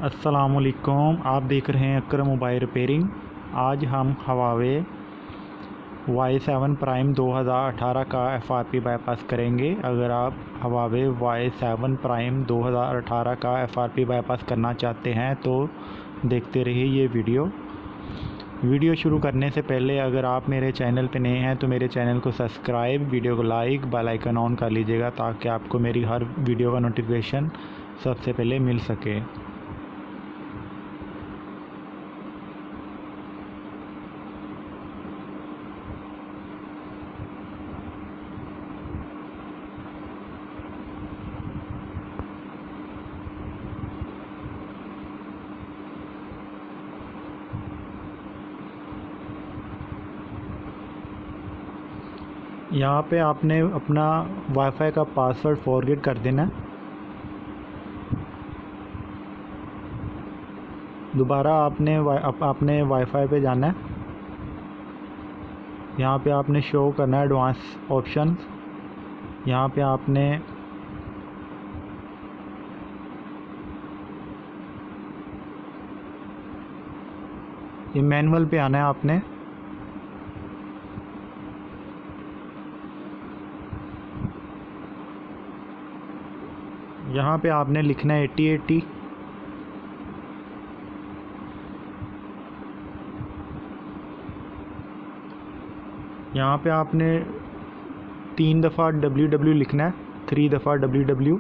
अस्सलामुअलैकुम। आप देख रहे हैं अकरम मोबाइल रिपेयरिंग। आज हम हवावे Y7 प्राइम 2018 का FRP बाईपास करेंगे। अगर आप हवावे Y7 प्राइम 2018 का FRP बाईपास करना चाहते हैं तो देखते रहिए ये वीडियो शुरू करने से पहले अगर आप मेरे चैनल पर नए हैं तो मेरे चैनल को सब्सक्राइब, वीडियो को लाइक, बेल आइकन ऑन कर लीजिएगा ताकि आपको मेरी हर वीडियो का नोटिफिकेशन सबसे पहले मिल सके। यहाँ पे आपने अपना वाईफाई का पासवर्ड फॉरगेट कर देना है। दोबारा आपने वाईफाई पे जाना है। यहाँ पे आपने शो करना है एडवांस ऑप्शन। यहाँ पे आपने ये मैनुअल पे आना है। आपने यहाँ पे आपने लिखना है 8080। यहाँ पे आपने 3 दफ़ा www लिखना है, 3 दफ़ा www।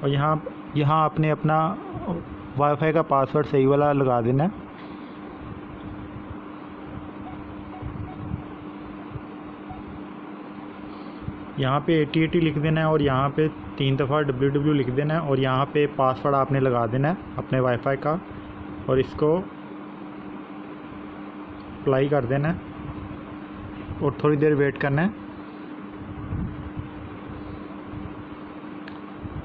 और यहाँ आपने अपना वाईफाई का पासवर्ड सही वाला लगा देना है। यहाँ पे 8080 लिख देना है और यहाँ पे 3 दफ़ा www लिख देना है और यहाँ पे पासवर्ड आपने लगा देना है अपने वाईफाई का और इसको अप्लाई कर देना है और थोड़ी देर वेट करना है।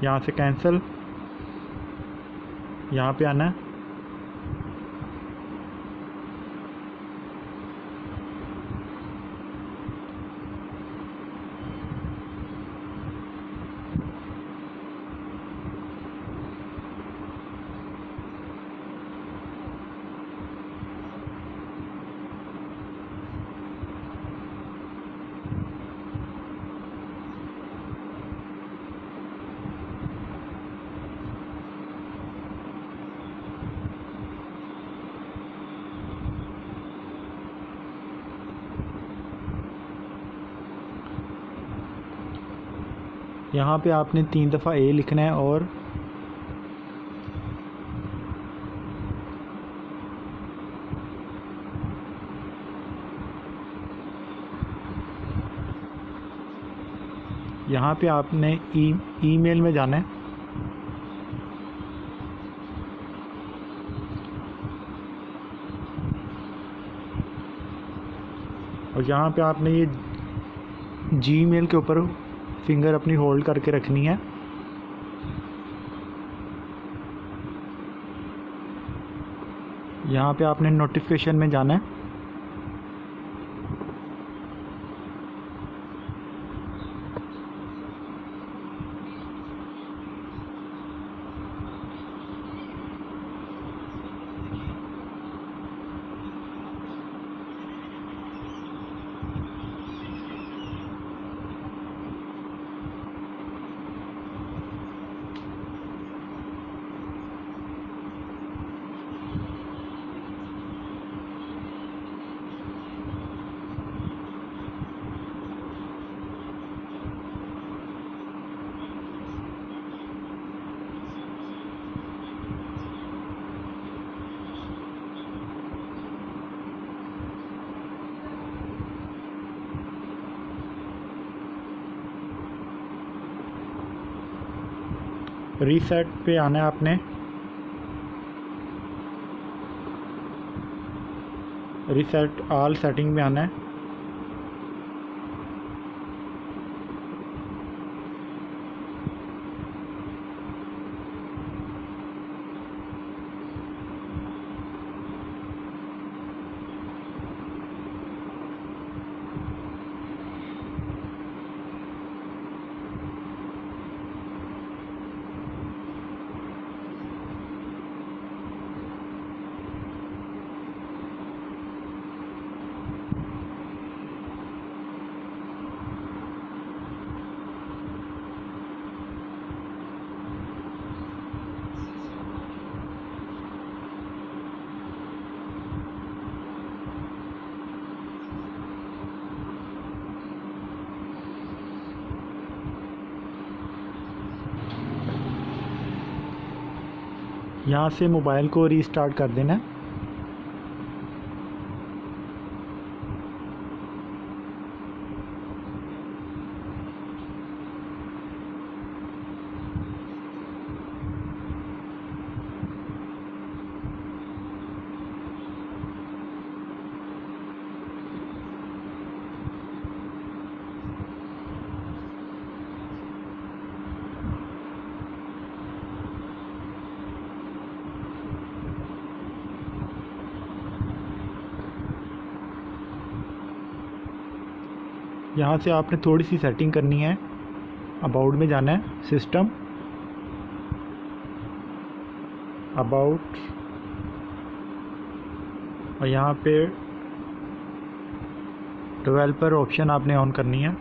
यहाँ से कैंसिल, यहाँ पे आना है। यहाँ पे आपने 3 दफ़ा ए लिखना है और यहाँ पे आपने ईमेल में जाना है। और यहाँ पे आपने ये जीमेल के ऊपर फिंगर अपनी होल्ड करके रखनी है। यहाँ पे आपने नोटिफिकेशन में जाना है। रीसेट पे आना है आपने। रीसेट ऑल सेटिंग में आना है। यहाँ से मोबाइल को रीस्टार्ट कर देना है। यहाँ से आपने थोड़ी सी सेटिंग करनी है। अबाउट में जाना है, सिस्टम, अबाउट, और यहाँ पे डेवलपर ऑप्शन आपने ऑन करनी है।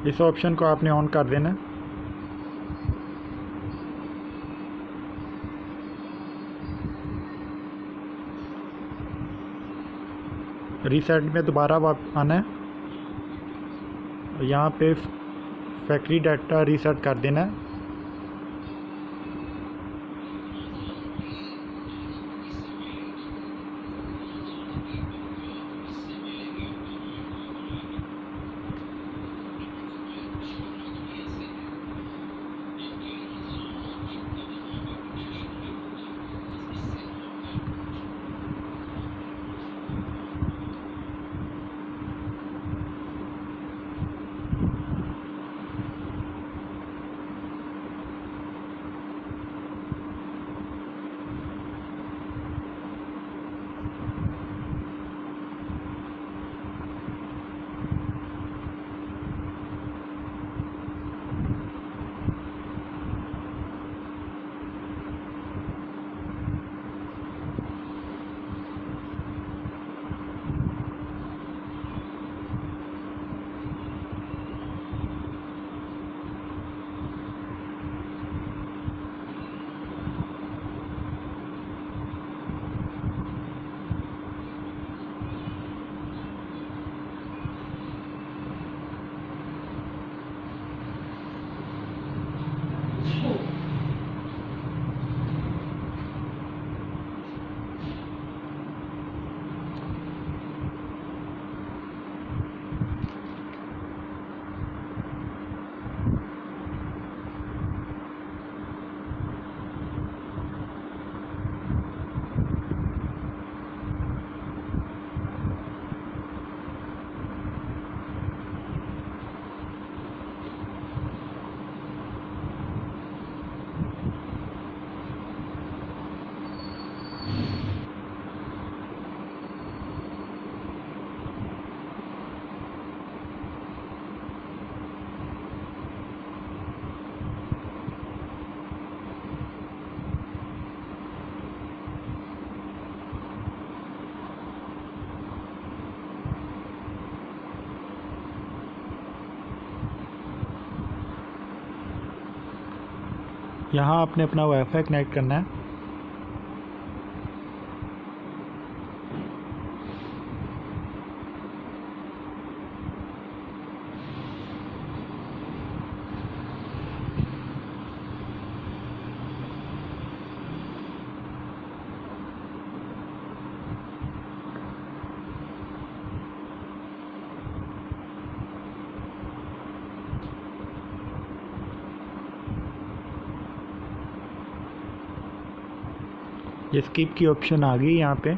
इस ऑप्शन को आपने ऑन कर देना है। रीसेट में दोबारा आना है। यहाँ पे फैक्ट्री डाटा रीसेट कर देना है। यहाँ आपने अपना वाईफाई कनेक्ट करना है। ये स्किप की ऑप्शन आ गई यहाँ पे।